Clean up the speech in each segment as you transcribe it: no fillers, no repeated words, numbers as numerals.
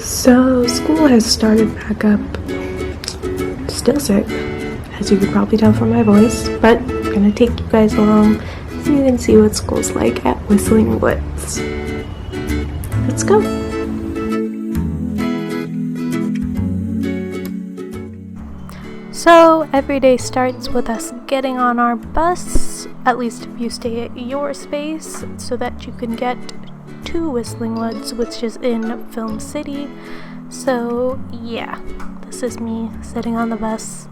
So, school has started back up. Still sick, as you could probably tell from my voice, but I'm gonna take you guys along so you can see what school's like at Whistling Woods. Let's go! So, every day starts with us getting on our bus, at least if you stay at your space, so that you can get to Whistling Woods, which is in Film City. So yeah, this is me sitting on the bus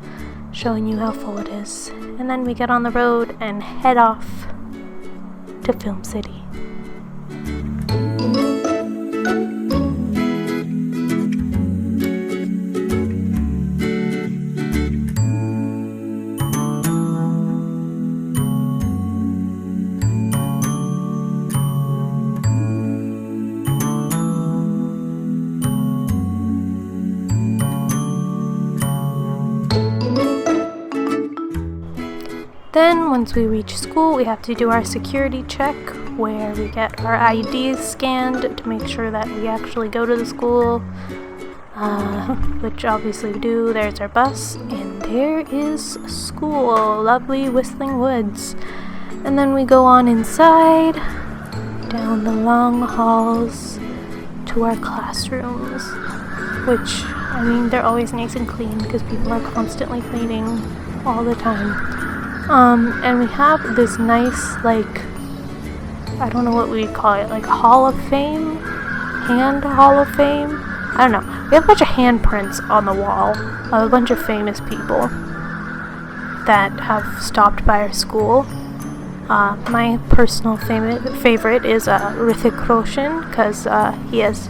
showing you how full it is, and then we get on the road and head off to Film City. Then, once we reach school, we have to do our security check, where we get our IDs scanned to make sure that we actually go to the school, which obviously we do. There's our bus, and there is school, lovely Whistling Woods. And then we go on inside, down the long halls, to our classrooms, which, I mean, they're always nice and clean because people are constantly cleaning all the time. And we have this nice, like, I don't know what we call it, like Hall of Fame? Hand Hall of Fame? I don't know. We have a bunch of handprints on the wall of a bunch of famous people that have stopped by our school. My personal favorite is Hrithik Roshan, because he has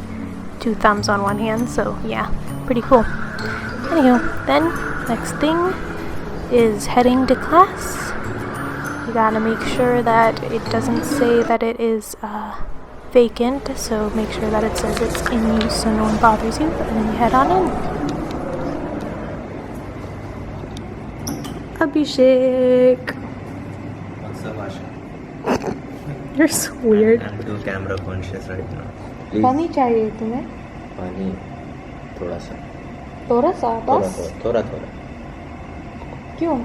2 thumbs on one hand, so yeah, pretty cool. Anywho, then, next thing is heading to class. You gotta make sure that it doesn't say that it is vacant, so make sure that it says it's in use so no one bothers you, and then you head on in. Abhishek! What's up, Asha? You're so weird. I'm too camera conscious right now. Please. पानी चाहिए तुम्हें? पानी थोड़ा सा. थोड़ा सा बस? थोड़ा. क्यों?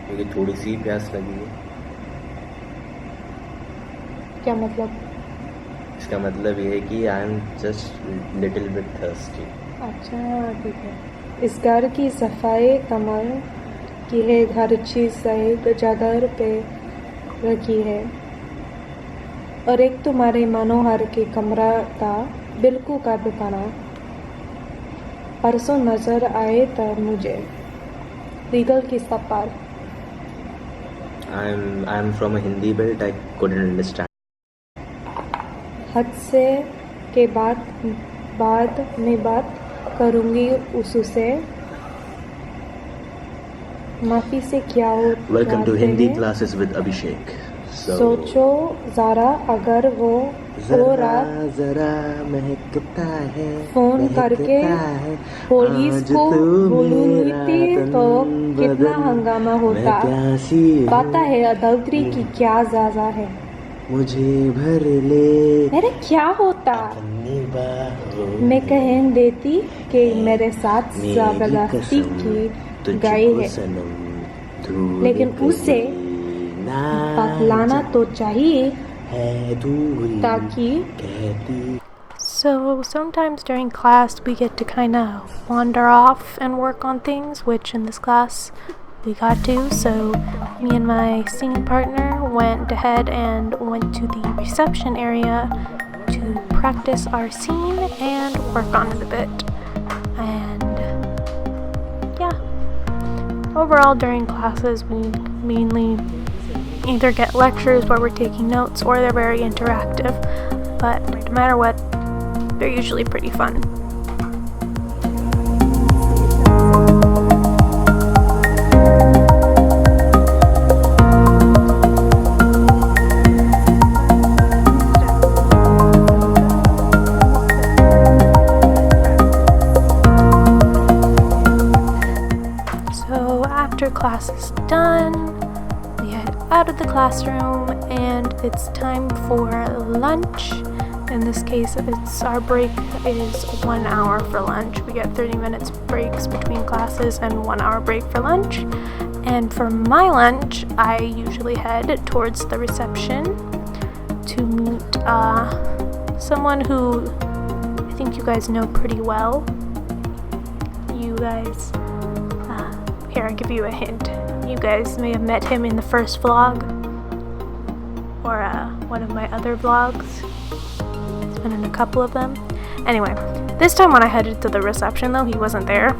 क्योंकि थोड़ी सी प्यास लगी है. क्या मतलब? इसका मतलब ये है कि I am just little bit thirsty. अच्छा, ठीक है. इस घर की सफाई कमाल की है. हर चीज़ सही जगह पे रखी है. और एक तुम्हारे मनोहर के कमरा था बिल्कुल का दुकाना परसों नजर आए था मुझे. लीगल की सफाई. I'm from a Hindi belt. I couldn't understand. हद से के बाद में बात करूंगी उससे. माफी से क्या हो. Welcome to Hindi classes with Abhishek. सोचो जरा अगर वो जरा महकता है. फोन करके पुलिस को बुलाती तो कितना हंगामा होता. पता है अदालती की क्या सजा है. मुझे भर ले. मेरे क्या होता. मैं कह देती कि मेरे साथ जबरदस्ती की गई है, लेकिन उससे बतलाना तो चाहिए ताकि. So sometimes during class we get to kind of wander off and work on things, which in this class we got to. So me and my singing partner went ahead and went to the reception area to practice our scene and work on it a bit. And yeah, overall during classes we mainly either get lectures where we're taking notes or they're very interactive, but no matter what, they're usually pretty fun. So after class is done, out of the classroom and it's time for lunch. In this case, our break is 1 hour for lunch. We get 30 minutes breaks between classes and 1 hour break for lunch. And for my lunch, I usually head towards the reception to meet someone who I think you guys know pretty well. You guys, here, I'll give you a hint. You guys may have met him in the first vlog, or one of my other vlogs. He's been in a couple of them. Anyway, this time when I headed to the reception though, he wasn't there.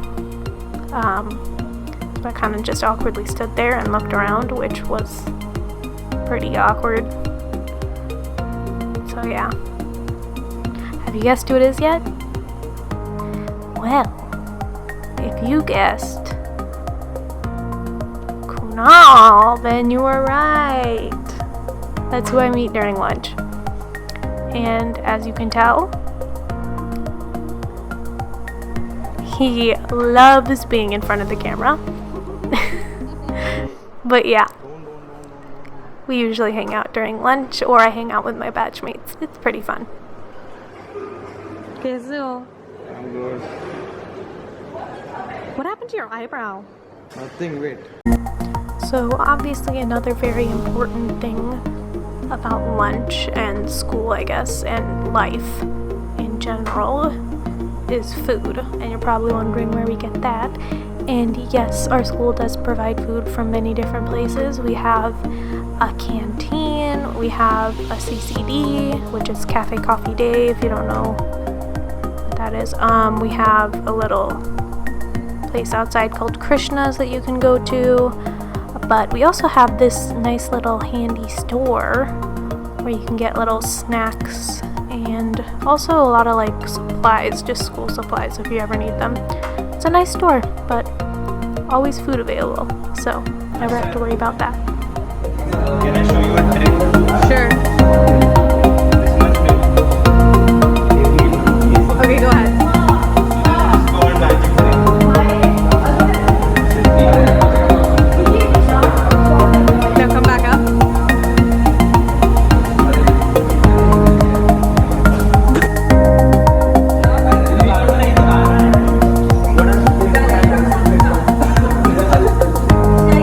I kind of just awkwardly stood there and looked around, which was pretty awkward. So yeah. Have you guessed who it is yet? Well, if you guessed Kunal, then you were right. That's who I meet during lunch. And as you can tell, he loves being in front of the camera. But yeah, we usually hang out during lunch, or I hang out with my batchmates. It's pretty fun. कैसे हो? I'm good. What happened to your eyebrow? Nothing, wait. So obviously another very important thing about lunch and school, I guess, and life in general is food. And you're probably wondering where we get that. And yes, our school does provide food from many different places. We have a canteen, we have a CCD, which is Cafe Coffee Day, if you don't know what that is. We have a little place outside called Krishna's that you can go to. But we also have this nice little handy store where you can get little snacks and also a lot of like supplies, just school supplies if you ever need them. It's a nice store, but always food available, so never have to worry about that. Can I show you a trick? Sure. This much milk. Okay, go ahead. It's called magic trick. Now come back up.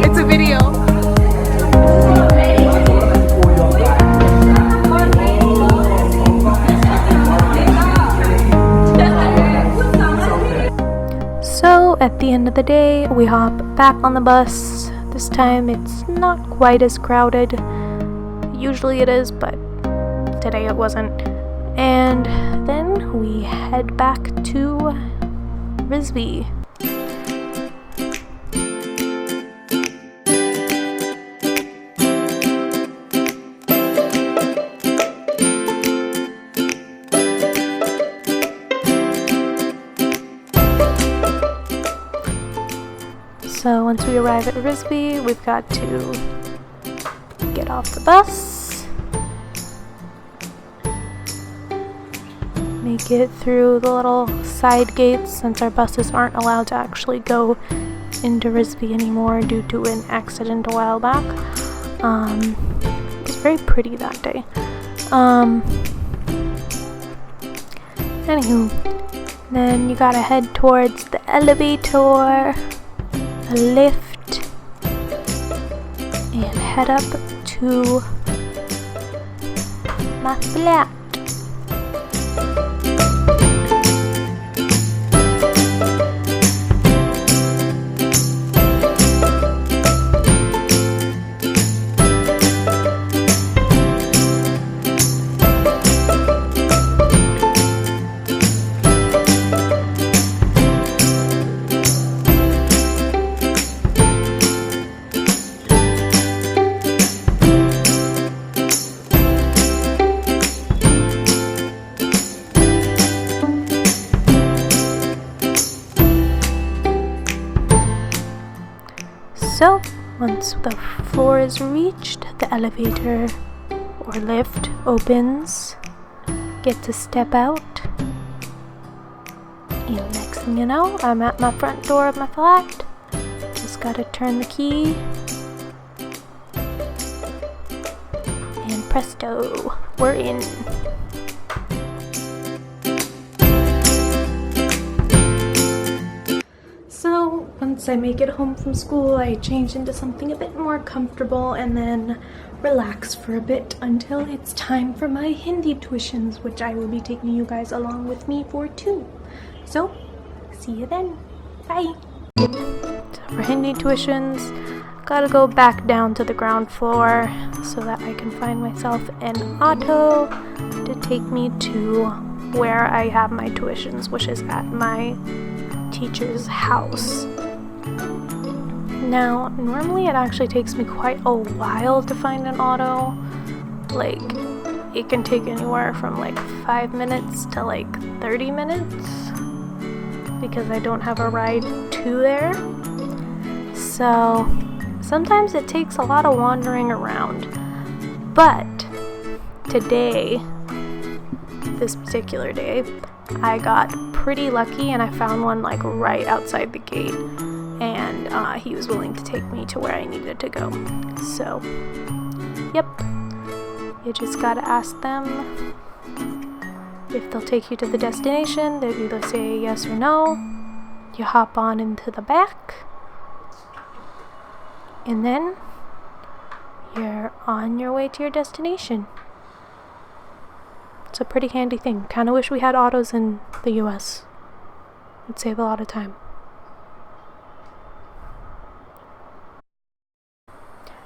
It's a video. So at the end of the day, we hop back on the bus. This time it's not quite as crowded. Usually it is, but today it wasn't. And then we head back to Risby. So once we arrive at Risby, we've got to get off the bus, make it through the little side gates since our buses aren't allowed to actually go into Risby anymore due to an accident a while back. It was very pretty that day. Anywho, then you gotta head towards the elevator, a lift, and head up to my flat. So, once the floor is reached, the elevator or lift opens. Get to step out. And next thing you know, I'm at my front door of my flat. Just gotta turn the key. And presto, we're in. once I make it home from school, I change into something a bit more comfortable and then relax for a bit until it's time for my Hindi tuitions, which I will be taking you guys along with me for too. So, see you then. Bye! So for Hindi tuitions, gotta go back down to the ground floor so that I can find myself an auto to take me to where I have my tuitions, which is at my teacher's house. Now, normally it actually takes me quite a while to find an auto. Like, it can take anywhere from like 5 minutes to like 30 minutes because I don't have a ride to there. So, sometimes it takes a lot of wandering around. But today, this particular day, I got pretty lucky and I found one like right outside the gate, and he was willing to take me to where I needed to go. So, yep, you just gotta ask them if they'll take you to the destination. They'll either say yes or no. You hop on into the back, and then you're on your way to your destination. It's a pretty handy thing. Kind of wish we had autos in the US. It'd save a lot of time.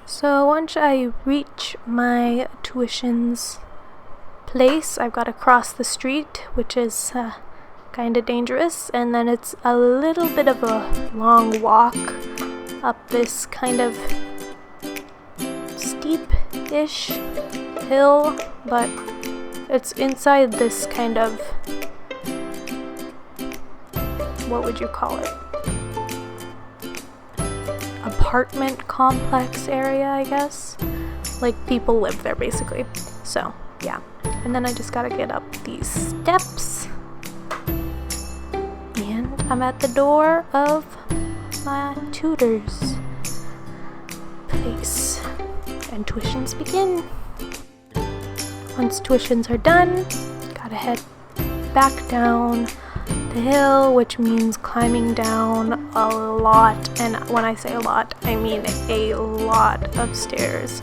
So once I reach my tuition's place, I've got to cross the street, which is kind of dangerous, and then it's a little bit of a long walk up this kind of steep-ish hill, but it's inside this kind of, what would you call it? Apartment complex area, I guess. Like, people live there basically. So, yeah. And then I just gotta get up these steps. And I'm at the door of my tutor's place. And tuitions begin. Once tuitions are done, gotta head back down the hill, which means climbing down a lot, and when I say a lot, I mean a lot of stairs.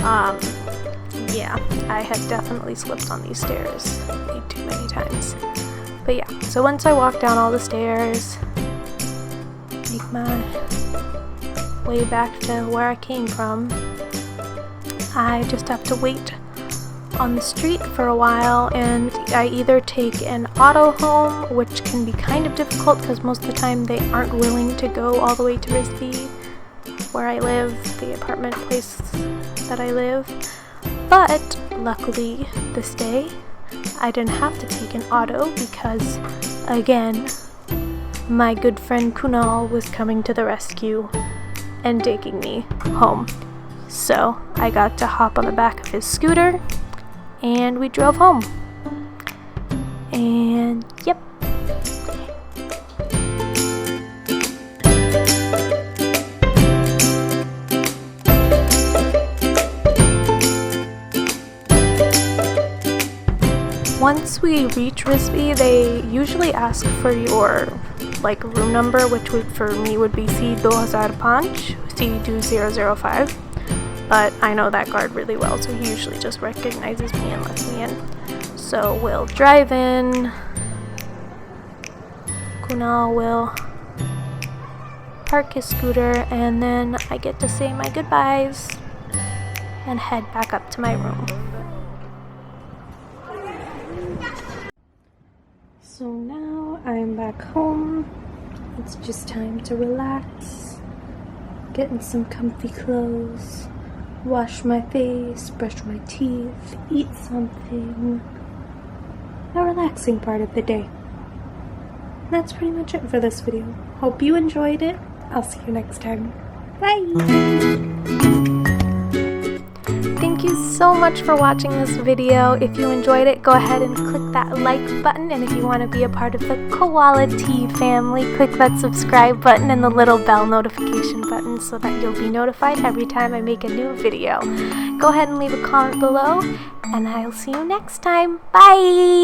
Yeah, I have definitely slipped on these stairs way too many times. But yeah, so once I walk down all the stairs, make my way back to where I came from, I just have to wait on the street for a while, and I either take an auto home, which can be kind of difficult because most of the time they aren't willing to go all the way to Risby, where I live, the apartment place that I live. But luckily this day I didn't have to take an auto because, again, my good friend Kunal was coming to the rescue and taking me home. So I got to hop on the back of his scooter and we drove home. And yep. Once we reach Risby, they usually ask for your like room number, which would for me would be C2005, C2005. But I know that guard really well, so he usually just recognizes me and lets me in. So we'll drive in. Kunal will park his scooter, and then I get to say my goodbyes and head back up to my room. So now I'm back home. It's just time to relax, get in some comfy clothes, wash my face, brush my teeth, eat something. A relaxing part of the day. That's pretty much it for this video. Hope you enjoyed it. I'll see you next time. Bye! Thank you so much for watching this video. If you enjoyed it, go ahead and click that like button, and if you want to be a part of the Koala Tea family, click that subscribe button and the little bell notification button so that you'll be notified every time I make a new video. Go ahead and leave a comment below, and I'll see you next time. Bye!